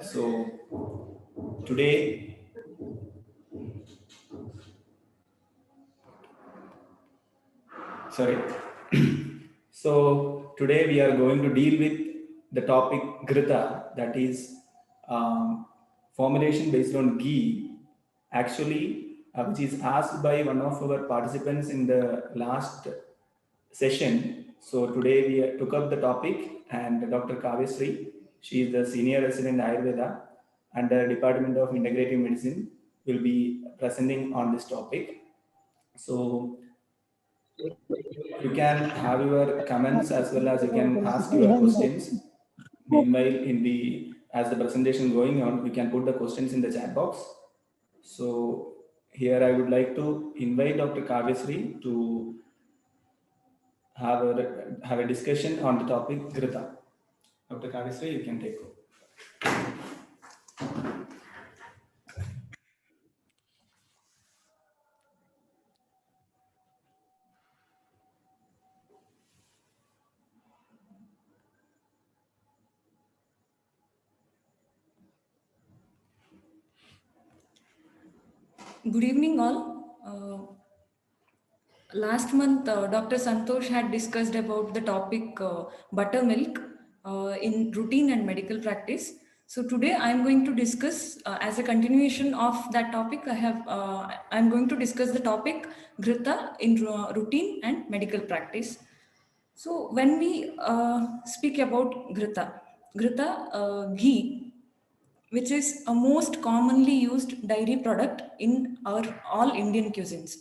So today, sorry. So today we are going to deal with the topic Ghrita, that is formulation based on ghee, actually, which is asked by one of our participants in the last session. So today we took up the topic, and Dr. Kavyashree, she is the senior resident Ayurveda under Department of Integrative Medicine, will be presenting on this topic. So you can have your comments as well as you can ask your questions. Meanwhile, as the presentation going on, we can put the questions in the chat box. So here I would like to invite Dr. Kavyashree to have a discussion on the topic Ghrita. Dr. Kavyashree, you can take over. Good evening, all. Last month, Dr. Santosh had discussed about the topic buttermilk in routine and medical practice. So today I'm going to discuss, as a continuation of that topic, I'm going to discuss the topic Ghrita in routine and medical practice. So when we speak about Ghrita, ghee, which is a most commonly used dairy product in our all Indian cuisines.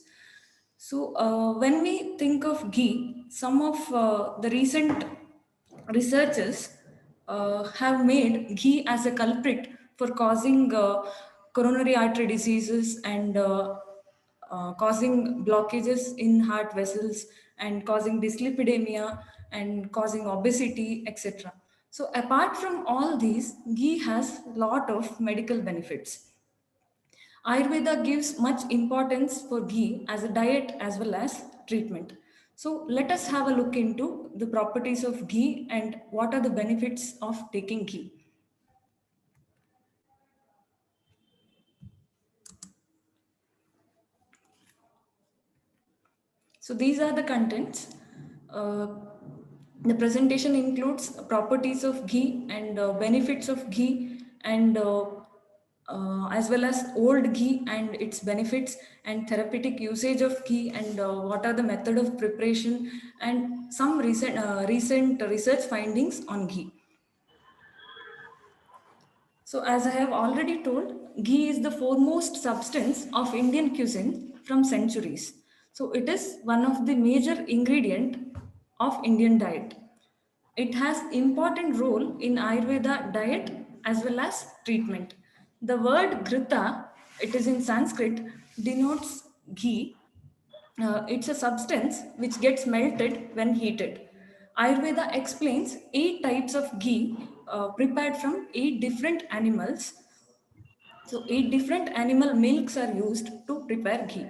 So when we think of ghee, some of the recent researchers have made ghee as a culprit for causing coronary artery diseases and causing blockages in heart vessels and causing dyslipidemia and causing obesity, etc. So apart from all these, ghee has a lot of medical benefits. Ayurveda gives much importance for ghee as a diet as well as treatment. So let us have a look into the properties of ghee and what are the benefits of taking ghee. So these are the contents. The presentation includes properties of ghee and benefits of ghee and as well as old ghee and its benefits and therapeutic usage of ghee and what are the method of preparation and some recent research findings on ghee. So as I have already told, ghee is the foremost substance of Indian cuisine from centuries. So it is one of the major ingredient of Indian diet. It has important role in Ayurveda diet as well as treatment. The word Ghrita, it is in Sanskrit, denotes ghee. It's a substance which gets melted when heated. Ayurveda explains 8 types of ghee prepared from 8 different animals. So 8 different animal milks are used to prepare ghee.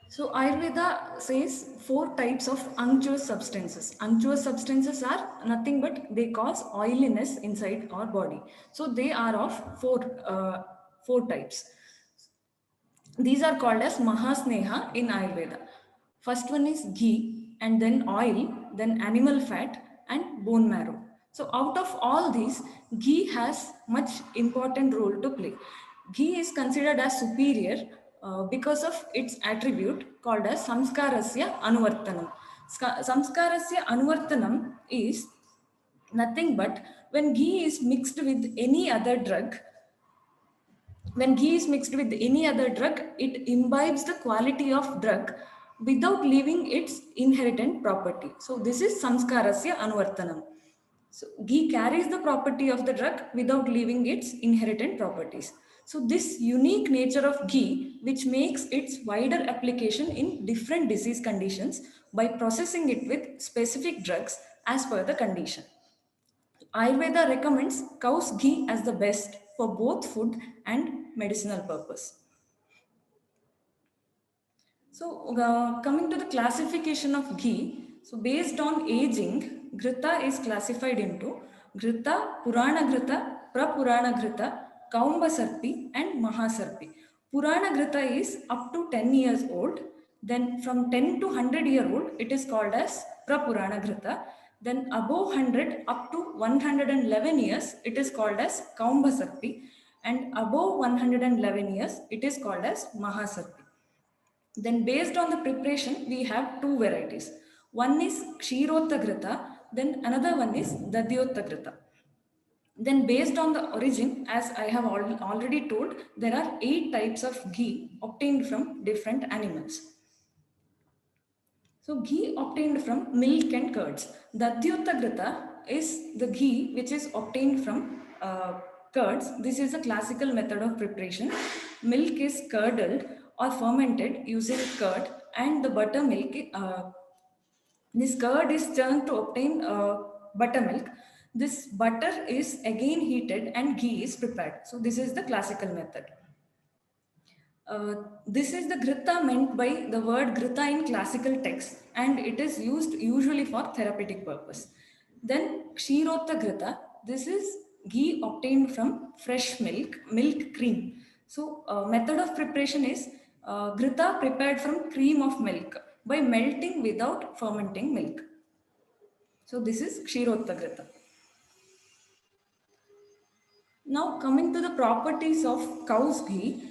So Ayurveda says 4 types of unctuous substances. Unctuous substances are nothing but they cause oiliness inside our body. So they are of four types. These are called as Mahasneha in Ayurveda. First one is ghee, and then oil, then animal fat, and bone marrow. So out of all these, ghee has much important role to play. Ghee is considered as superior because of its attribute called as Samskarasya Anuvartanam. Samskarasya Anuvartanam is nothing but when ghee is mixed with any other drug, when ghee is mixed with any other drug, it imbibes the quality of drug without leaving its inherent property. So this is samskarasya anuvartanam. So ghee carries the property of the drug without leaving its inherent properties. So this unique nature of ghee, which makes its wider application in different disease conditions by processing it with specific drugs as per the condition. Ayurveda recommends cow's ghee as the best for both food and medicinal purpose. So coming to the classification of ghee, So based on aging, Ghrita is classified into Ghrita, Purana Ghrita, Prapurana Ghrita, Kaumba Sarpi and Mahasarpi. Purana Ghrita is up to 10 years old. Then from 10 to 100-year old, it is called as Prapurana Ghrita. Then above 100 up to 111 years, it is called as Kaumba Sarpi. And above 111 years, it is called as Mahasarpi. Then based on the preparation, we have two varieties. One is Kshirotta Ghrita, then another one is Dadyotta Ghrita. Then based on the origin, as I have already told, there are 8 types of ghee obtained from different animals. So ghee obtained from milk and curds. Dadyotta Ghrita is the ghee which is obtained from curds. This is a classical method of preparation. Milk is curdled or fermented using curd, and the buttermilk, this curd is churned to obtain buttermilk. This butter is again heated and ghee is prepared. So this is the classical method. This is the Ghrita meant by the word Ghrita in classical text, and it is used usually for therapeutic purpose. Then Kshirotta Ghrita, this is ghee obtained from fresh milk, milk cream. So method of preparation is Ghrita prepared from cream of milk by melting without fermenting milk. So this is Kshirotta Ghrita. Now coming to the properties of cow's ghee,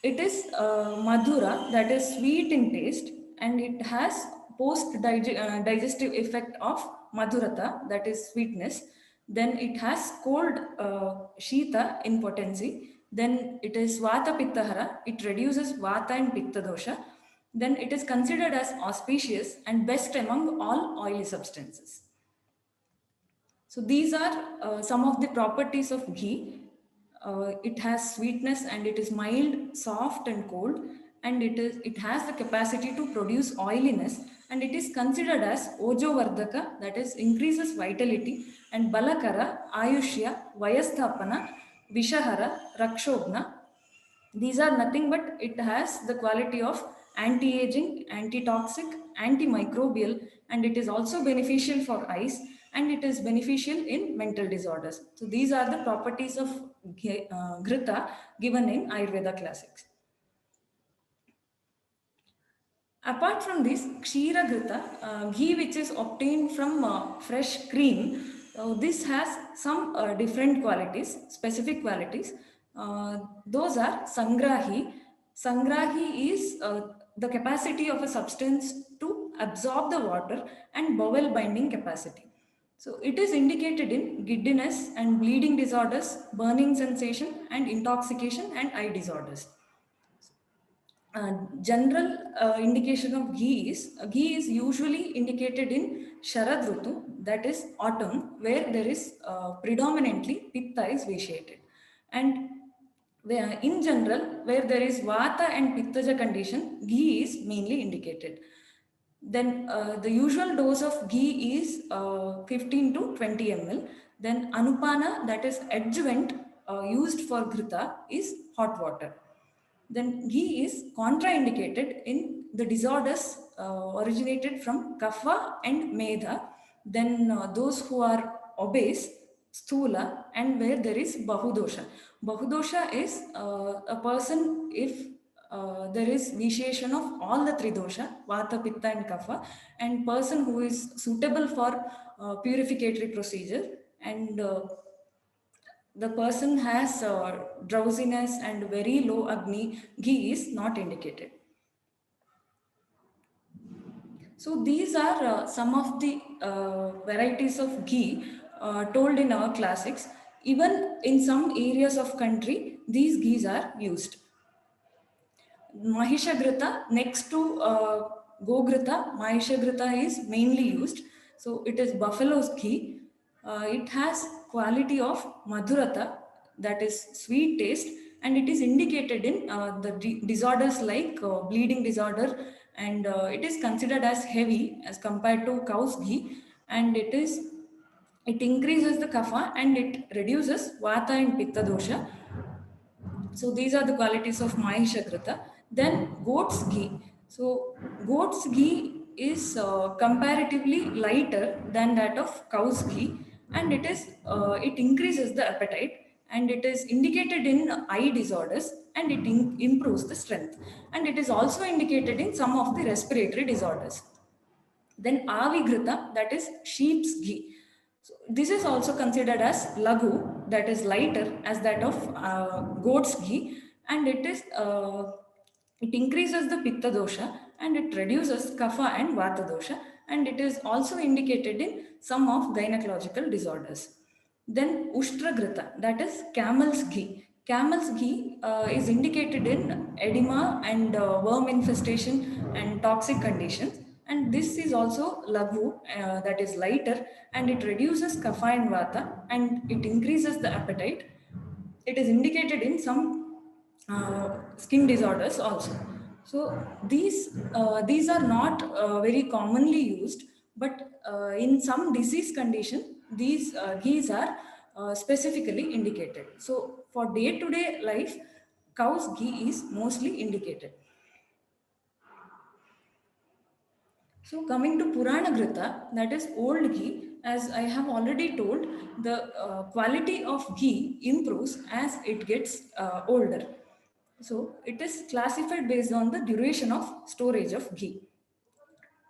it is madhura, that is sweet in taste, and it has digestive effect of madhurata, that is sweetness. Then it has cold shita in potency. Then it is vata pittahara, it reduces vata and pitta dosha. Then it is considered as auspicious and best among all oily substances. So these are some of the properties of ghee. It has sweetness and it is mild, soft and cold, and it has the capacity to produce oiliness, and it is considered as Ojo Vardhaka, that is increases vitality, and Balakara, Ayushya, Vayasthapana, Vishahara, Rakshobna. These are nothing but it has the quality of anti-aging, anti-toxic, antimicrobial, and it is also beneficial for eyes, and it is beneficial in mental disorders. So these are the properties of Ghrita given in Ayurveda classics. Apart from this, Kshira Ghrita, ghee which is obtained from fresh cream, this has some different qualities, specific qualities. Those are Sangrahi. Sangrahi is the capacity of a substance to absorb the water and bowel binding capacity. So it is indicated in giddiness and bleeding disorders, burning sensation and intoxication and eye disorders. General indication of ghee is usually indicated in Sharad Rutu, that is autumn, where there is predominantly pitta is vitiated, and where, in general, where there is vata and pittaja condition, ghee is mainly indicated. Then the usual dose of ghee is 15 to 20 ml. Then anupana, that is adjuvant used for Ghrita, is hot water. Then ghee is contraindicated in the disorders originated from kapha and medha. Then those who are obese, sthula, and where there is bahudosha. Bahudosha is a person if there is vitiation of all the three dosha, vata, pitta and kapha, and person who is suitable for purificatory procedure, and the person has drowsiness and very low agni, ghee is not indicated. So these are some of the varieties of ghee told in our classics. Even in some areas of country, these ghees are used. Mahisha Ghrita, next to Go Ghrita, Mahisha Ghrita is mainly used. So it is buffalo's ghee. It has quality of madhurata, that is sweet taste, and it is indicated in the disorders like bleeding disorder, and it is considered as heavy as compared to cow's ghee, and it increases the kapha and it reduces vata and pitta dosha. So these are the qualities of Mahisha Ghrita. Then goat's ghee. So goat's ghee is comparatively lighter than that of cow's ghee, and it increases the appetite, and it is indicated in eye disorders, and it improves the strength, and it is also indicated in some of the respiratory disorders. Then Ghृta, that is sheep's ghee. So this is also considered as lagu, that is lighter as that of goat's ghee, and it increases the pitta dosha, and it reduces kapha and vata dosha, and it is also indicated in some of gynecological disorders. Then Ushtragrita, that is camel's ghee. Camel's ghee is indicated in edema and worm infestation and toxic conditions. And this is also lagu, that is lighter, and it reduces kapha and vata, and it increases the appetite. It is indicated in some skin disorders also. So these are not very commonly used, but in some disease condition, these ghees are specifically indicated. So for day-to-day life, cow's ghee is mostly indicated. So coming to Purana Ghrita, that is old ghee, as I have already told, the quality of ghee improves as it gets older. So it is classified based on the duration of storage of ghee.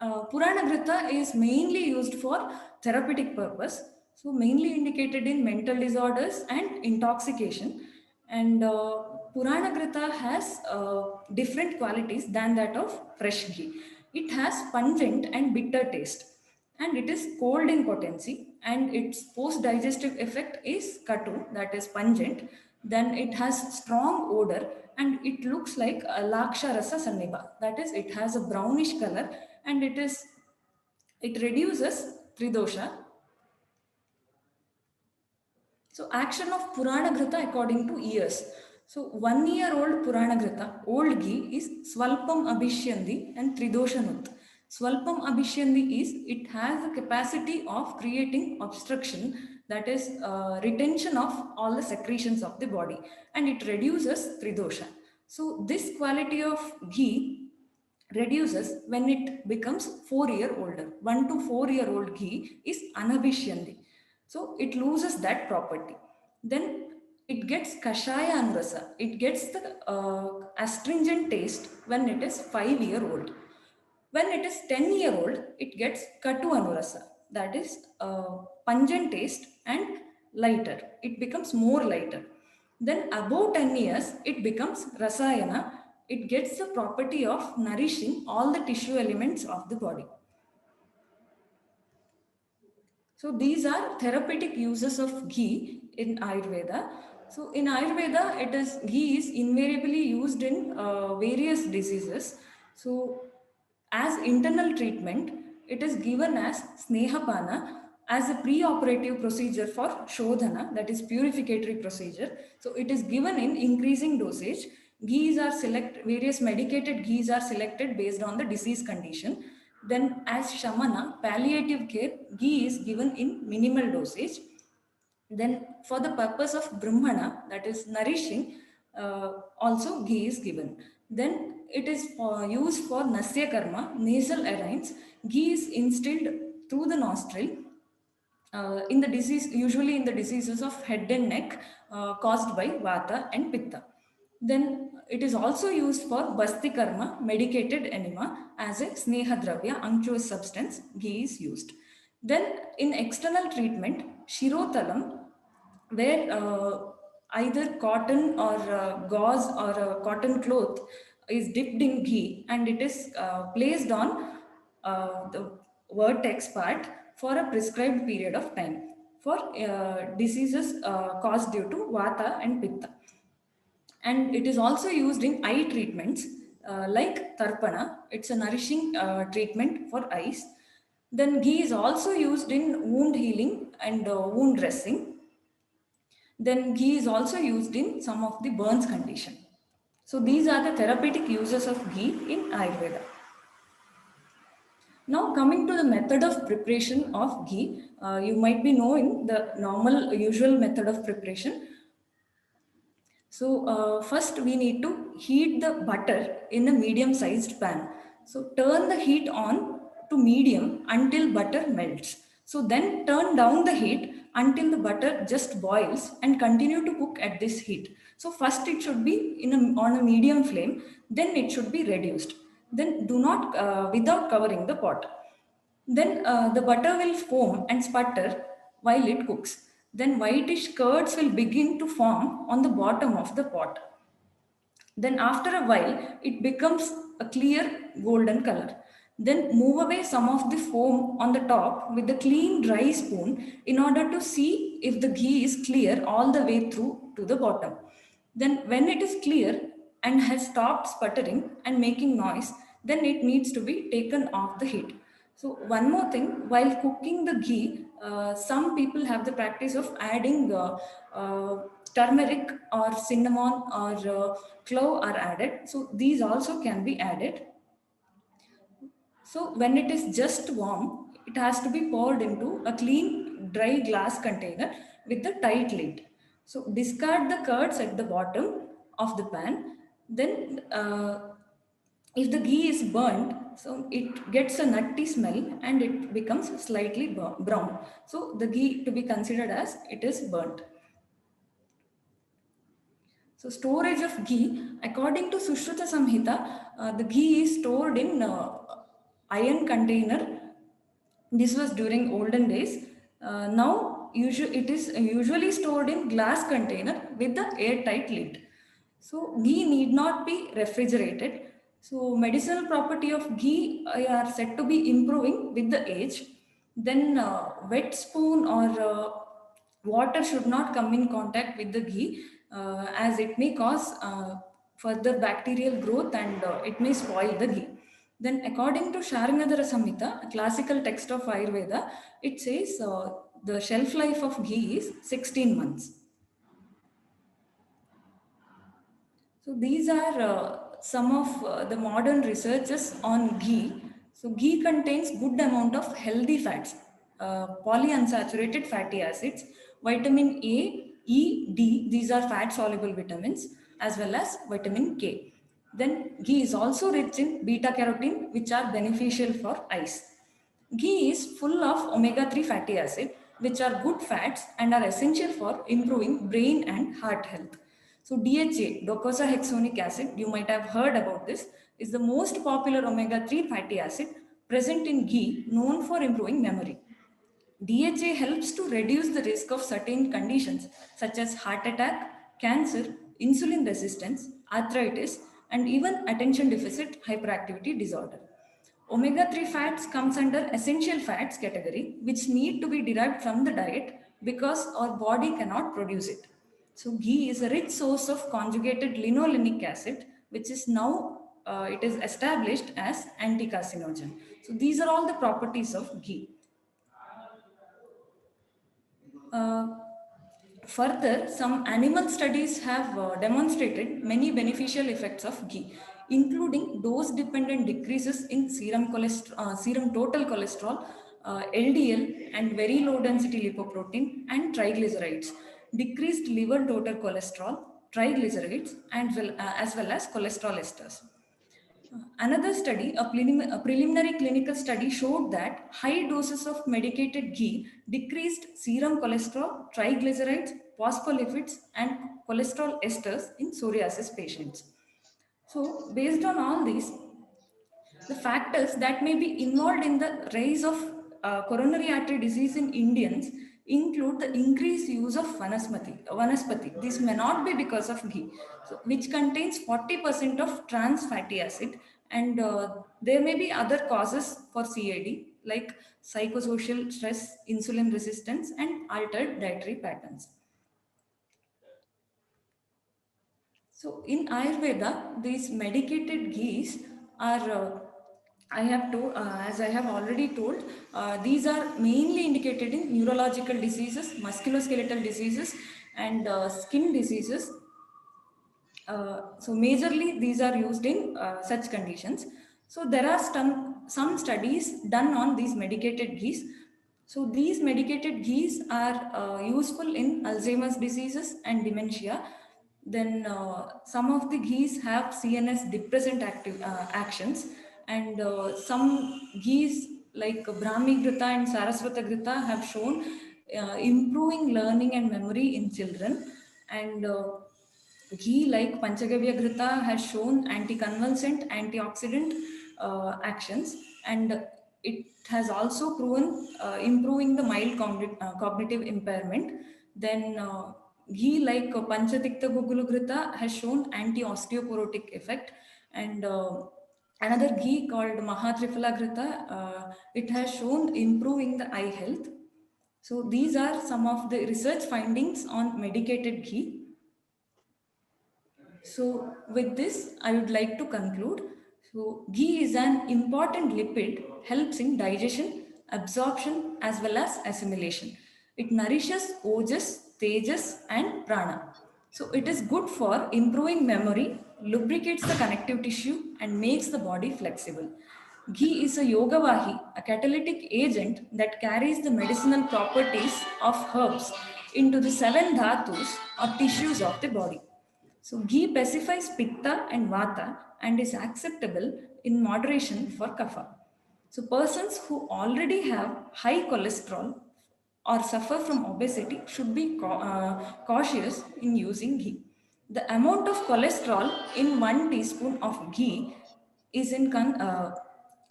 Purana Ghrita is mainly used for therapeutic purpose, so mainly indicated in mental disorders and intoxication. And Purana Ghrita has different qualities than that of fresh ghee. It has pungent and bitter taste, and it is cold in potency, and its post-digestive effect is katu, that is pungent. Then it has strong odor, and it looks like a laksha rasa sanniba, that is it has a brownish color, and it reduces tridosha. So action of Purana Ghrita according to years. So 1 year old Purana Ghrita, old ghee, is Swalpam Abhishyandi and Tridoshanut. Swalpam Abhishyandi is it has the capacity of creating obstruction, that is retention of all the secretions of the body, and it reduces Tridosha. So this quality of ghee reduces when it becomes 4 year older. 1 to 4 year old ghee is Anabhishyandi. So it loses that property. Then it gets Kashaya Anurasa. It gets the astringent taste when it is 5 year old. When it is 10 year old, it gets Katu Anurasa. That is pungent taste and lighter. It becomes more lighter. Then above 10 years, it becomes Rasayana. It gets the property of nourishing all the tissue elements of the body. So these are therapeutic uses of ghee in Ayurveda. So in Ayurveda, ghee is invariably used in various diseases. So as internal treatment, it is given as snehapana as a pre-operative procedure for shodhana, that is purificatory procedure. So it is given in increasing dosage. Various medicated ghees are selected based on the disease condition. Then as shamana, palliative care, ghee is given in minimal dosage. Then for the purpose of brahmana, that is nourishing, also ghee is given. Then it is used for nasya karma, nasal arynes. Ghee is instilled through the nostril usually in the diseases of head and neck caused by vata and pitta. Then it is also used for basti karma, medicated enema, as a sneha dravya, unctuous substance. Ghee is used. Then in external treatment, shirotalam, where either cotton or gauze or a cotton cloth is dipped in ghee, and it is placed on the vertex part for a prescribed period of time for diseases caused due to vata and pitta. And it is also used in eye treatments like tarpana. It's a nourishing treatment for eyes. Then ghee is also used in wound healing and wound dressing. Then ghee is also used in some of the burns condition. So these are the therapeutic uses of ghee in Ayurveda. Now coming to the method of preparation of ghee, you might be knowing the normal usual method of preparation. So first we need to heat the butter in a medium sized pan. So turn the heat on to medium until butter melts. So then turn down the heat until the butter just boils and continue to cook at this heat. So first it should be on a medium flame, then it should be reduced. Then do not without covering the pot. Then the butter will foam and sputter while it cooks. Then whitish curds will begin to form on the bottom of the pot. Then after a while, it becomes a clear golden color. Then move away some of the foam on the top with a clean dry spoon in order to see if the ghee is clear all the way through to the bottom. Then when it is clear and has stopped sputtering and making noise, then it needs to be taken off the heat. So one more thing, while cooking the ghee, some people have the practice of adding turmeric or cinnamon or clove are added. So these also can be added. So when it is just warm, it has to be poured into a clean dry glass container with a tight lid. So discard the curds at the bottom of the pan. Then if the ghee is burnt, so it gets a nutty smell and it becomes slightly brown. So the ghee to be considered as it is burnt. So storage of ghee, according to Sushruta Samhita, the ghee is stored in iron container. This was during olden days. Now it is usually stored in glass container with the airtight lid. So ghee need not be refrigerated. So medicinal property of ghee are said to be improving with the age. Then wet spoon or water should not come in contact with the ghee as it may cause further bacterial growth and it may spoil the ghee. Then according to Sharangadhara Samhita, a classical text of Ayurveda, it says the shelf life of ghee is 16 months. So these are some of the modern researches on ghee. So ghee contains good amount of healthy fats, polyunsaturated fatty acids, vitamin A, E, D. These are fat soluble vitamins as well as vitamin K. Then ghee is also rich in beta carotene, which are beneficial for eyes. Ghee is full of omega-3 fatty acid, which are good fats and are essential for improving brain and heart health. So DHA, docosahexaenoic acid, you might have heard about this, is the most popular omega-3 fatty acid present in ghee, known for improving memory. DHA helps to reduce the risk of certain conditions such as heart attack, cancer, insulin resistance, arthritis, and even attention deficit hyperactivity disorder. Omega-3 fats comes under essential fats category, which need to be derived from the diet because our body cannot produce it. So ghee is a rich source of conjugated linolenic acid, which is now it is established as anti-carcinogen. So these are all the properties of ghee. Uh, Further, some animal studies have demonstrated many beneficial effects of ghee, including dose-dependent decreases in serum total cholesterol, LDL, and very low-density lipoprotein and triglycerides, decreased liver total cholesterol, triglycerides, and as well as cholesterol esters. Another study, a preliminary clinical study, showed that high doses of medicated ghee decreased serum cholesterol, triglycerides, phospholipids, and cholesterol esters in psoriasis patients. So, based on all these, the factors that may be involved in the rise of coronary artery disease in Indians include the increased use of vanaspati. This may not be because of ghee, so, which contains 40% of trans fatty acid, and there may be other causes for CAD like psychosocial stress, insulin resistance, and altered dietary patterns. So in Ayurveda, these medicated ghees are, as I have already told, these are mainly indicated in neurological diseases, musculoskeletal diseases, and skin diseases. So majorly these are used in such conditions. So there are some studies done on these medicated ghees. So these medicated ghees are useful in Alzheimer's diseases and dementia. Then some of the ghees have CNS depressant actions, and some ghees like Brahmi Ghrita and Saraswata Ghrita have shown improving learning and memory in children. And ghee like Panchagavya Ghrita has shown anti-convulsant, antioxidant actions, and it has also proven improving the mild cognitive impairment. Then ghee like Panchatikta Gugulu Ghrita has shown anti-osteoporotic effect, and another ghee called Mahatriphala Ghrita, it has shown improving the eye health. So these are some of the research findings on medicated ghee. So with this, I would like to conclude. So ghee is an important lipid, helps in digestion, absorption as well as assimilation. It nourishes ojas, tejas and prana. So it is good for improving memory, lubricates the connective tissue and makes the body flexible. Ghee is a yogavahi, a catalytic agent that carries the medicinal properties of herbs into the seven dhatus or tissues of the body. So ghee pacifies pitta and vata and is acceptable in moderation for kapha. So persons who already have high cholesterol or suffer from obesity should be cautious in using ghee. The amount of cholesterol in 1 teaspoon of ghee is in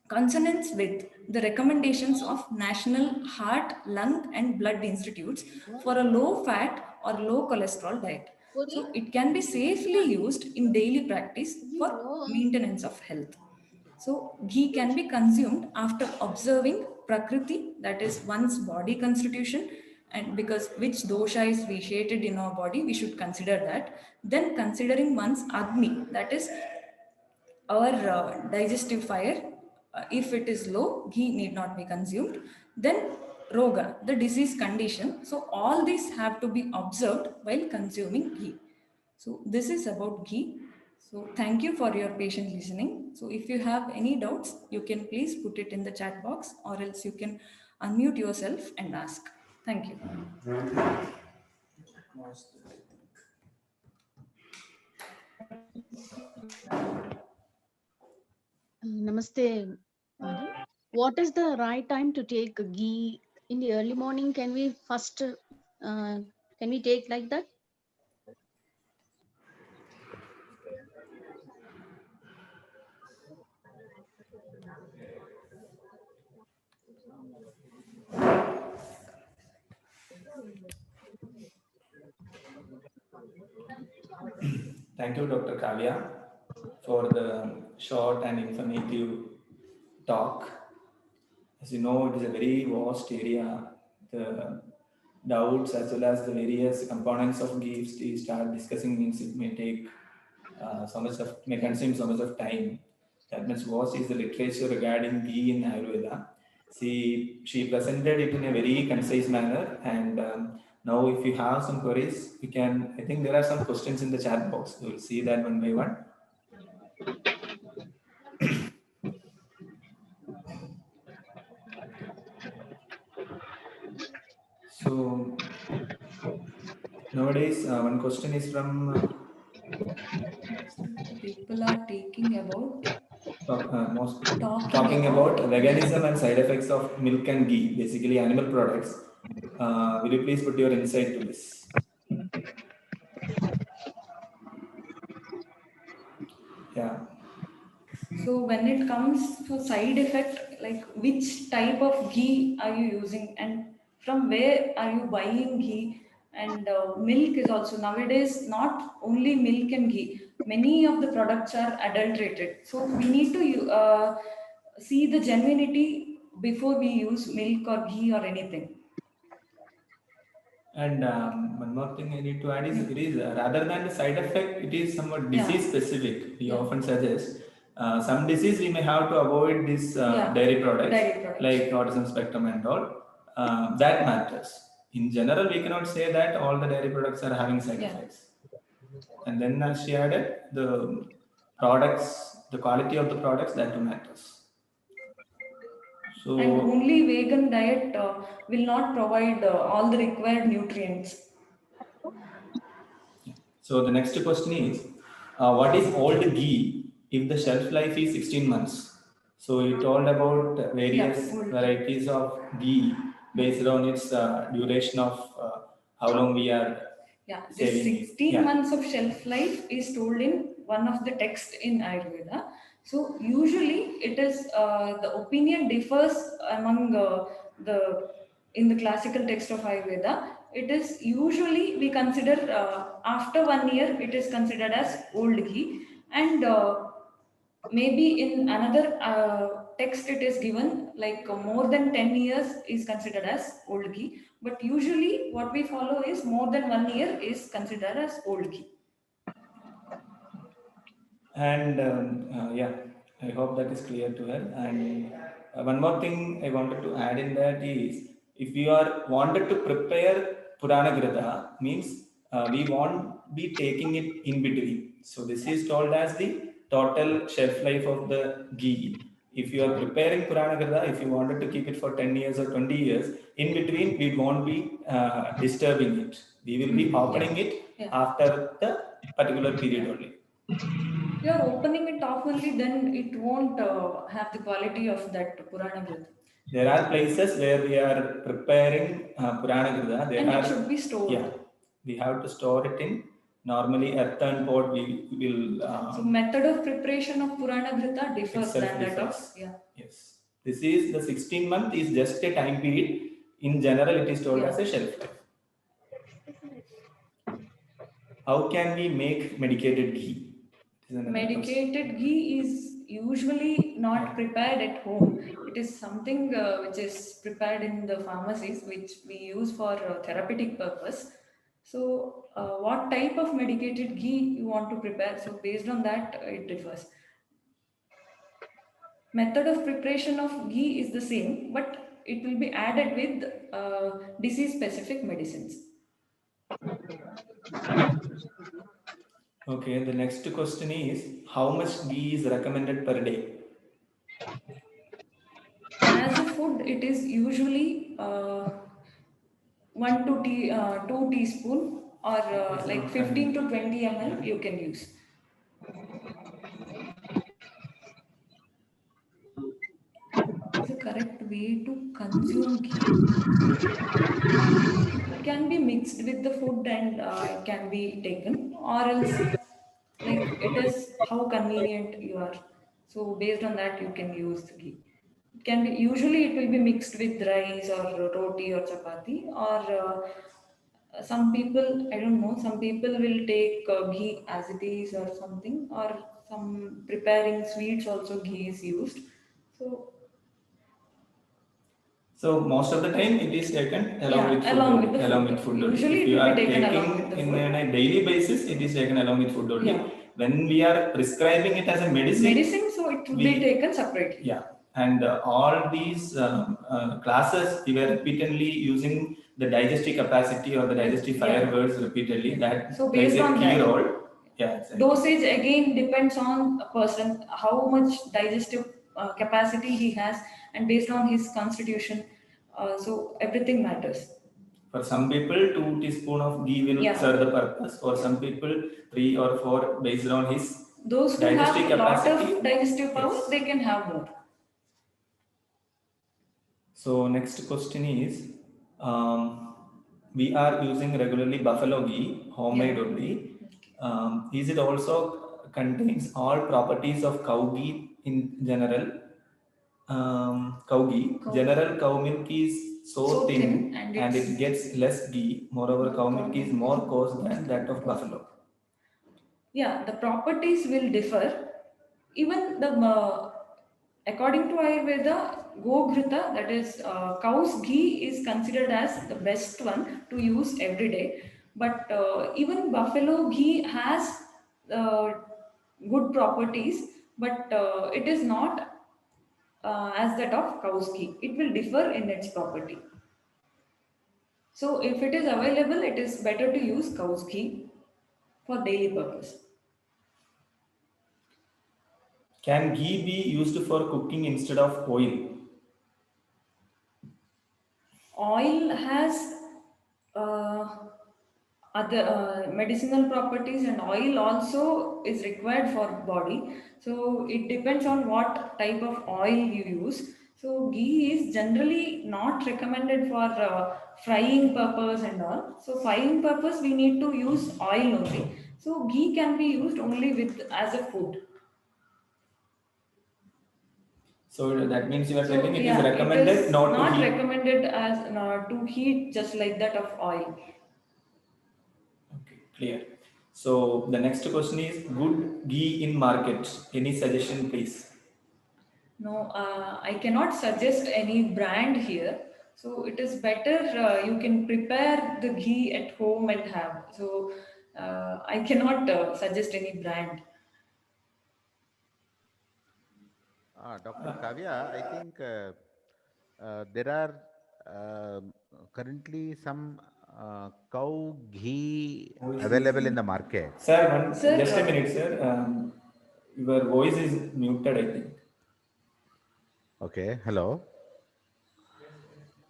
consonance with the recommendations of National Heart, Lung and Blood Institutes for a low fat or low cholesterol diet. So it can be safely used in daily practice for maintenance of health. So ghee can be consumed after observing prakriti, that is one's body constitution, and because which dosha is vitiated in our body, we should consider that. Then considering one's agni, that is our digestive fire. If it is low, ghee need not be consumed. Then roga, the disease condition. So all these have to be observed while consuming ghee. So this is about ghee. So thank you for your patient listening. So if you have any doubts, you can please put it in the chat box or else you can unmute yourself and ask. Thank you. Namaste, madam. What is the right time to take ghee in the early morning? Can we first, can we take like that? Thank you, Dr. Kavya, for the short and informative talk. As you know, it is a very vast area. The doubts as well as the various components of ghee to start discussing means it may take may consume so much of time. That much vast is the literature regarding ghee in Ayurveda. She presented it in a very concise manner, and now if you have some queries, you can. I think there are some questions in the chat box. We will see that one by one. So nowadays, one question is from People are taking about talking about veganism and side effects of milk and ghee, basically animal products. Will you please put your insight to this? Yeah. So when it comes to side effect, like which type of ghee are you using and from where are you buying ghee? And milk is also nowadays not only milk and ghee. Many of the products are adulterated. So we need to see the genuinity before we use milk or ghee or anything. And one more thing I need to add is it is rather than the side effect, it is somewhat disease specific. We often suggest some disease we may have to avoid this dairy products like autism spectrum and all. That matters. In general, we cannot say that all the dairy products are having side effects. And then she added the products, the quality of the products that matters. So, and only vegan diet will not provide all the required nutrients. So the next question is, what is old ghee if the shelf life is 16 months? So he told about various old ghee. varieties of ghee based on its duration of how long we are This saving it. 16 months of shelf life is told in one of the texts in Ayurveda. So usually it is the opinion differs among the in the classical text of Ayurveda. It is usually we consider after 1 year it is considered as old ghee, and maybe in another text it is given like more than 10 years is considered as old ghee, but usually what we follow is more than 1 year is considered as old ghee. And yeah, I hope that is clear to her. And one more thing I wanted to add in that is, if you are wanted to prepare Purana Ghrita, means we won't be taking it in between. So this is told as the total shelf life of the ghee. If you are preparing Purana Ghrita, if you wanted to keep it for 10 years or 20 years, in between we won't be disturbing it. We will be opening it after the particular period only. You are opening it oftenly, then it won't have the quality of that Purana Ghrita. There are places where we are preparing Purana Ghrita. It should be stored. Yeah, we have to store it in normally earthen pot. We will. So method of preparation of Purana Ghrita differs than that of Yes, this is the 16 month is just a time period. In general, it is told as a shelf life. How can we make medicated ghee? Medicated ghee is usually not prepared at home. It is something which is prepared in the pharmacies, which we use for therapeutic purpose. So, what type of medicated ghee you want to prepare? So, based on that, it differs. Method of preparation of ghee is the same, but it will be added with disease-specific medicines. Okay, the next question is, how much ghee is recommended per day? As a food, it is usually 2 teaspoon or like 15 to 20 ml you can use. Is the correct way to consume ghee? It can be mixed with the food and it can be taken, or else like it is how convenient you are. So based on that you can use the ghee. It can be usually it will be mixed with rice or roti or chapati, or some people, I don't know, some people will take ghee as it is or something, or some preparing sweets also ghee is used. So most of the time it is taken along with food. Usually if you are taking in a daily basis, it is taken along with food only. When we are prescribing it as a medicine, so it will be taken separately. And all these classes, we were repeatedly using the digestive capacity or the digestive fire words repeatedly. That so based on key that, role. Dosage again depends on a person, how much digestive capacity he has, and based on his constitution. So everything matters. For some people, 2 teaspoons of ghee will serve the purpose. For some people, 3 or 4 based on his those who have a lot of digestive power, they can have more. So next question is, we are using regularly buffalo ghee, homemade only. Is it also contains all properties of cow ghee in general? Cow ghee. General cow milk is so thin and it gets less ghee. Moreover, cow milk is more coarse than that of buffalo. The properties will differ. Even the according to Ayurveda, Ghrita, that is cow's ghee, is considered as the best one to use every day. But even buffalo ghee has good properties, but it is not as that of cow's ghee. It will differ in its property. So if it is available, it is better to use cow's ghee for daily purpose. Can ghee be used for cooking instead of oil? Oil has other medicinal properties, and oil also is required for body. So it depends on what type of oil you use. So ghee is generally not recommended for frying purpose and all. So frying purpose we need to use oil only. So ghee can be used only with as a food. So that means you are So telling it is yeah, it recommended is not to not heat. recommended as to heat just like that of oil. Okay, clear. So the next question is good ghee in market. Any suggestion, please? No, I cannot suggest any brand here. So it is better you can prepare the ghee at home and have. So I cannot suggest any brand. Dr. Kavya, I think there are currently some cow ghee Voice available is, in the market. sir. Sir, Just a minute, sir. Your voice is muted, I think. Okay, hello.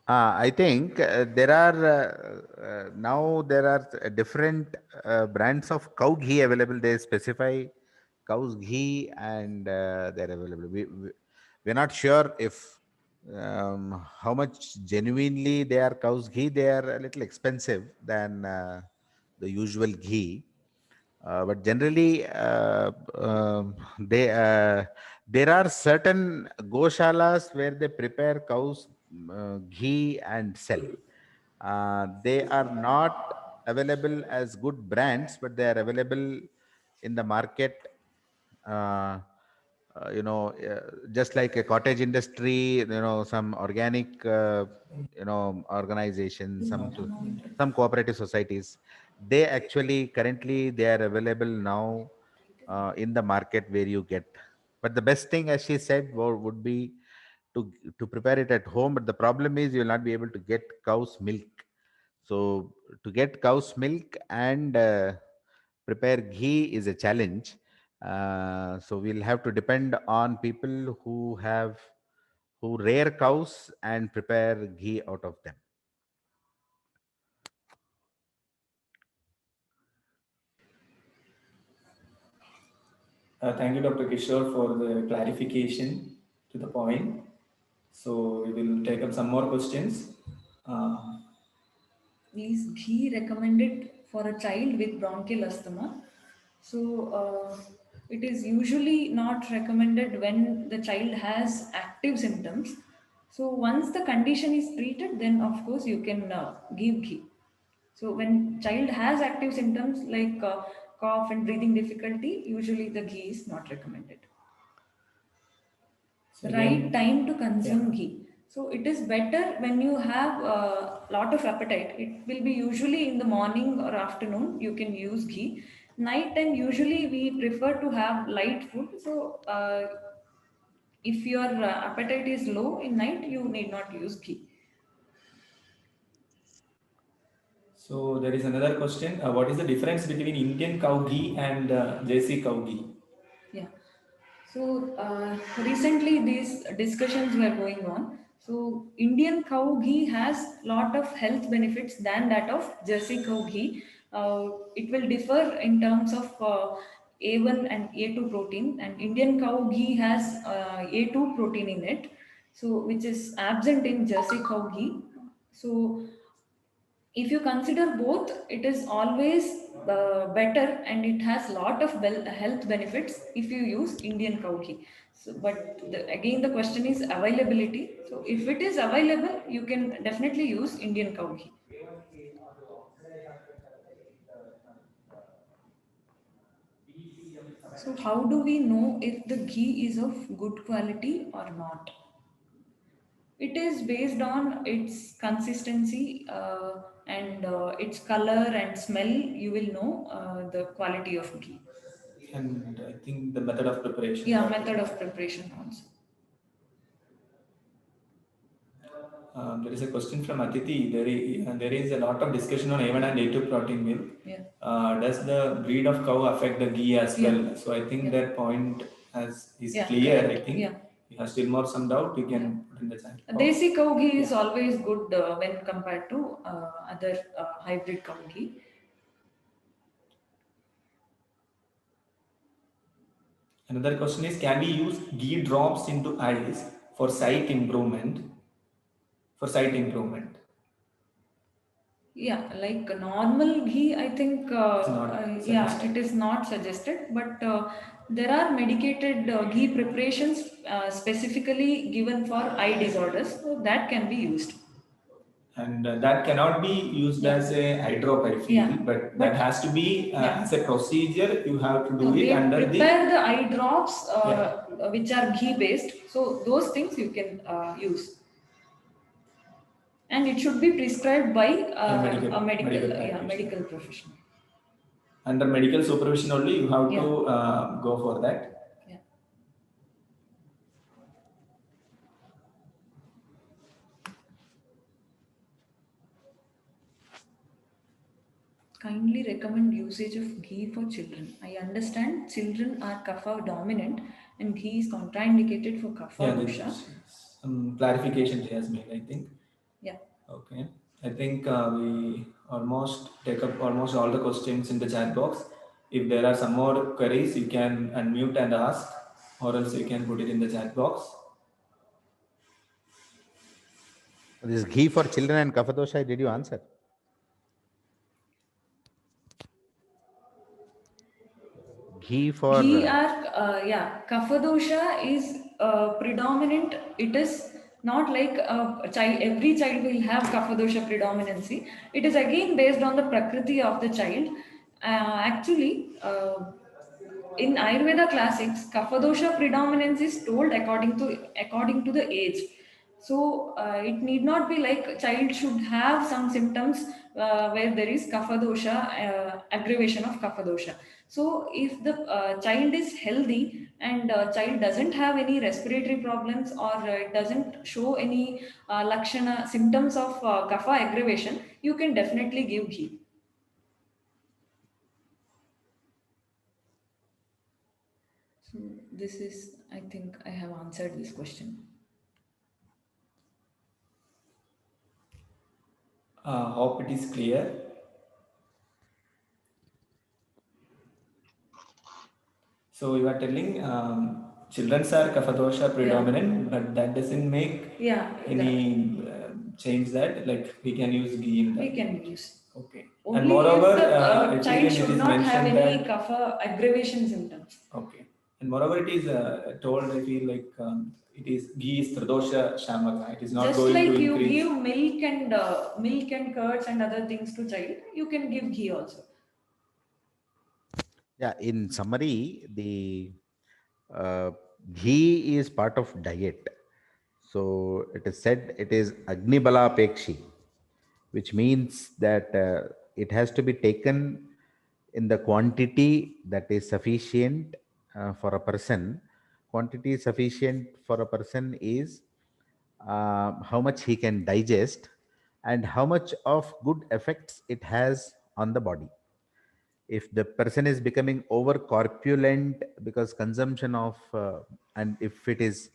I think there are now there are different brands of cow ghee available. They specify cow's ghee and they're available. We're not sure if how much genuinely they are cow's ghee. They are a little expensive than the usual ghee. But generally, they there are certain goshalas where they prepare cows ghee and sell. They are not available as good brands, but they are available in the market. Uh, just like a cottage industry, some organic, organizations, some cooperative societies, they actually currently they are available now in the market where you get. But the best thing, as she said, would be to prepare it at home. But the problem is you will not be able to get cow's milk. So to get cow's milk and prepare ghee is a challenge. So we'll have to depend on people who rear cows and prepare ghee out of them. Thank you, Dr. Kishore, for the clarification to the point. So we will take up some more questions. Uh, is ghee recommended for a child with bronchial asthma? So it is usually not recommended when the child has active symptoms. So once the condition is treated, then of course you can give ghee. So when child has active symptoms like cough and breathing difficulty, usually the ghee is not recommended. so Right again, time to consume yeah. ghee. So it is better when you have a lot of appetite. It will be usually in the morning or afternoon you can use ghee. Night time usually we prefer to have light food. So if your appetite is low in night, you need not use ghee. So there is another question. What is the difference between Indian cow ghee and JC cow ghee? Yeah. So recently these discussions were going on. So Indian cow ghee has lot of health benefits than that of Jersey cow ghee. It will differ in terms of A1 and A2 protein, and Indian cow ghee has A2 protein in it, so which is absent in Jersey cow ghee. So if you consider both, it is always better, and it has lot of health benefits if you use Indian cow ghee. So but again the question is availability. So if it is available, you can definitely use Indian cow ghee. So how do we know if the ghee is of good quality or not? It is based on its consistency and its color and smell. You will know the quality of ghee. And I think the method of preparation. Yeah, method of preparation also. There is a question from Atiti. There is a lot of discussion on A1 and A2 protein milk. Yeah. Does the breed of cow affect the ghee as Yeah. well? So I think Yeah. that point is Yeah, clear. correct. I think Yeah. you have still more some doubt, you can put in the chat. Desi cow ghee is Yeah. always good when compared to other hybrid cow ghee. Another question is, can we use ghee drops into eyes for sight improvement? For sight improvement, Yeah, like normal ghee, I think, it's not yeah, suggested. it is not suggested, but there are medicated ghee preparations specifically given for eye disorders, so that can be used. And that cannot be used Yeah. as a hydrop, I feel, Yeah, but that but has to be yeah, as a procedure. You have to no, do it they under the prepare the eye drops yeah, which are ghee based, so those things you can use, and it should be prescribed by a medical a medical, medical yeah, practitioner. medical professional. Under medical supervision only, you have Yeah, to go for that. yeah. Kindly recommend usage of ghee for children. I understand children are kapha dominant and ghee is contraindicated for kapha Yeah, dosha. there's some clarification he has made, I think. Yeah. Okay. I think we almost take up almost all the questions in the chat box. If there are some more queries, you can unmute and ask, or else you can put it in the chat box. This ghee for children and kapha, did you answer? Ghee for Ghee are, yeah, kapha dosha is predominant. It is not like a child, every child will have kapha dosha predominancy. It is again based on the prakriti of the child. Actually, in Ayurveda classics, kapha dosha predominance is told according to the age. So it need not be like child should have some symptoms where there is kapha dosha, aggravation of kapha dosha. So if the child is healthy and child doesn't have any respiratory problems, or it doesn't show any lakshana symptoms of kapha aggravation, you can definitely give ghee. So this is, I think I have answered this question. Hope it is clear. So you are telling children's are kapha dosha predominant, but that doesn't make Yeah, any change that like we can use ghee in we that. can use. Okay. And Only moreover, if the child even it should is not have mentioned any that kapha aggravation symptoms. okay. And moreover, it is told, I feel like it is ghee is tradosha shamaka. It is not Just going to like you increase. give milk and curds and other things to child, you can give ghee also. Yeah, in summary, the uh, ghee is part of diet. So it is said it is Agni Bala Pekshi, which means that it has to be taken in the quantity that is sufficient for a person. Quantity sufficient for a person is how much he can digest and how much of good effects it has on the body. If the person is becoming over corpulent because consumption of and if it is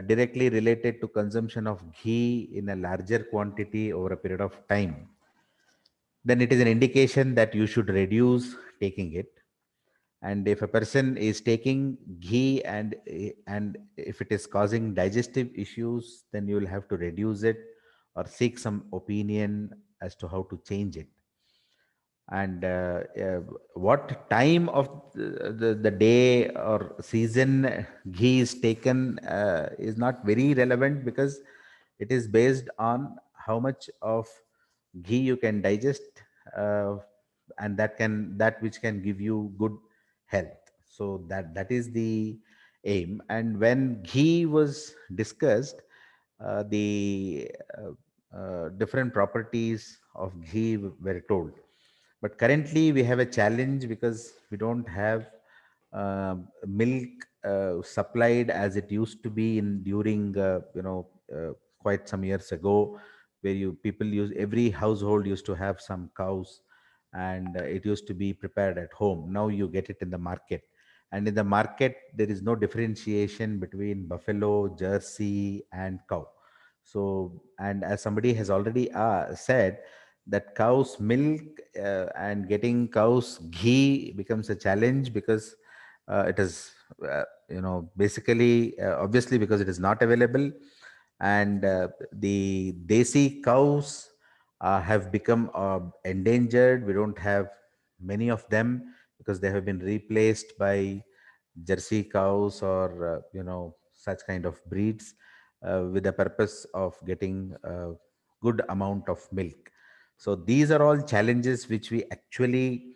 directly related to consumption of ghee in a larger quantity over a period of time, then it is an indication that you should reduce taking it. And if a person is taking ghee and if it is causing digestive issues, then you will have to reduce it or seek some opinion as to how to change it. And what time of the day or season ghee is taken is not very relevant, because it is based on how much of ghee you can digest, uh, and that which can give you good health. So that is the aim. And when ghee was discussed, the different properties of ghee were told. But currently we have a challenge because we don't have milk supplied as it used to be in during quite some years ago, where you people use every household used to have some cows, and it used to be prepared at home. Now you get it in the market, and in the market there is no differentiation between buffalo, jersey, and cow. So, and as somebody has already said, that cow's milk and getting cow's ghee becomes a challenge because it is basically, obviously, because it is not available, and the desi cows have become endangered. We don't have many of them because they have been replaced by Jersey cows or such kind of breeds with the purpose of getting a good amount of milk. So these are all challenges which we actually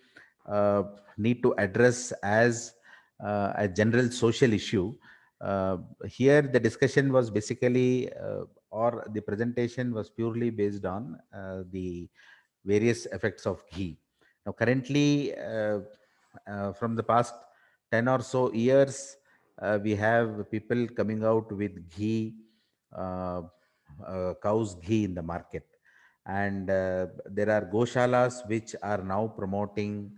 uh, need to address as a general social issue. Uh, Here, the discussion was basically, or the presentation was purely based on the various effects of ghee. Now, currently, from the past 10 or so years, we have people coming out with ghee, uh, cow's ghee in the market. And there are goshalas which are now promoting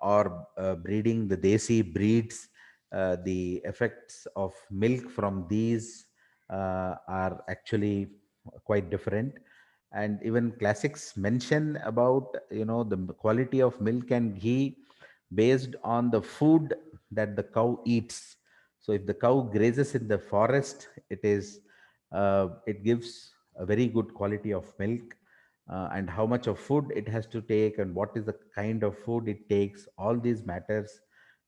or breeding the desi breeds. The effects of milk from these are actually quite different. And even classics mention about the quality of milk and ghee based on the food that the cow eats. So if the cow grazes in the forest, it gives a very good quality of milk. And how much of food it has to take and what is the kind of food it takes, all these matters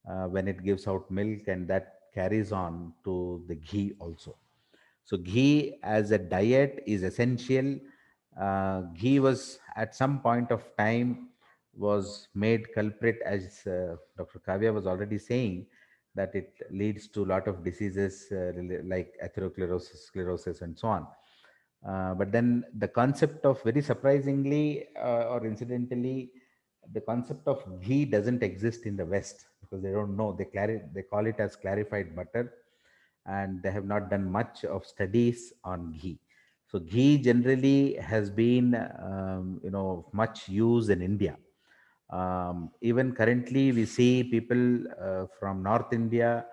when it gives out milk, and that carries on to the ghee also. So ghee as a diet is essential. Ghee was at some point of time was made culprit, as Dr. Kavya was already saying, that it leads to a lot of diseases like atherosclerosis, sclerosis, and so on. But then the concept of, very surprisingly or incidentally, the concept of ghee doesn't exist in the West because they don't know. They call it as clarified butter, and they have not done much of studies on ghee. So ghee generally has been, much used in India. Even currently, we see people from North India,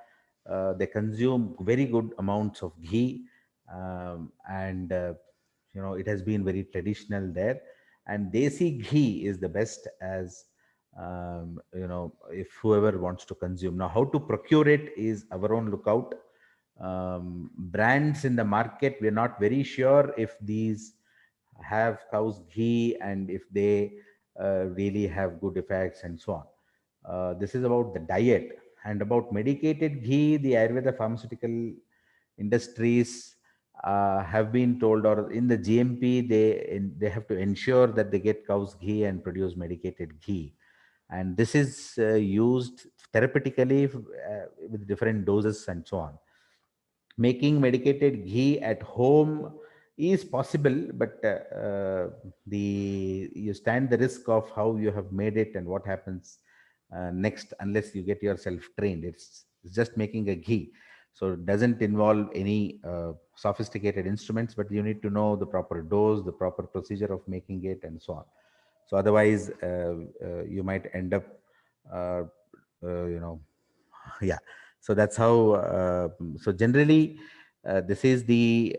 they consume very good amounts of ghee, and it has been very traditional there. And desi ghee is the best, as if whoever wants to consume. Now, how to procure it is our own lookout. Brands in the market, we're not very sure if these have cow's ghee and if they really have good effects and so on. This is about the diet. And about medicated ghee, the Ayurveda pharmaceutical industries have been told, or in the GMP, they have to ensure that they get cow's ghee and produce medicated ghee. And this is used therapeutically with different doses and so on. Making medicated ghee at home is possible, but the you stand the risk of how you have made it and what happens next, unless you get yourself trained. It's just making a ghee, so it doesn't involve any sophisticated instruments, but you need to know the proper dose, the proper procedure of making it, and so on. So otherwise, you might end up uh, you know yeah. So that's how. So generally, this is the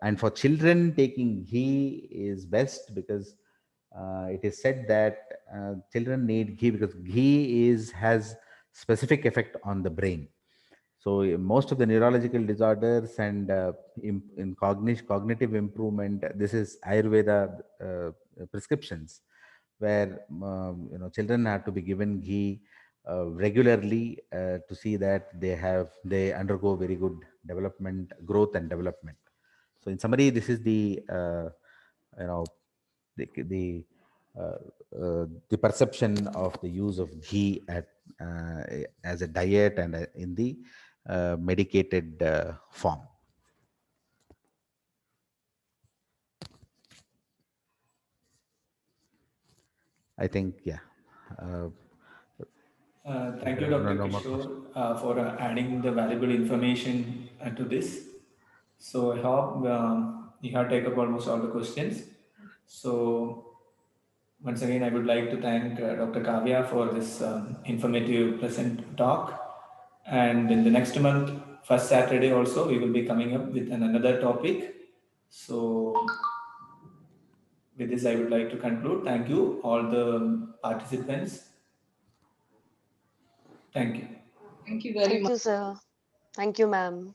and for children, taking ghee is best, because it is said that children need ghee because ghee has specific effect on the brain. So most of the neurological disorders and in cognitive improvement, this is Ayurveda prescriptions, where children have to be given ghee regularly to see that they undergo very good development, growth, and development. So in summary, this is you know the uh, the perception of the use of ghee uh, as a diet and in the medicated form. I think, yeah. Uh, if Thank there you, are Dr. no more questions. Kishore, for adding the valuable information to this. So I hope you have taken up almost all the questions. So once again, I would like to thank Dr. Kavya for this informative present talk. And in the next month, first Saturday also, we will be coming up with another topic. So with this, I would like to conclude. Thank you, all the participants. Thank you. Thank you very Thank much. you, sir. Thank you, ma'am.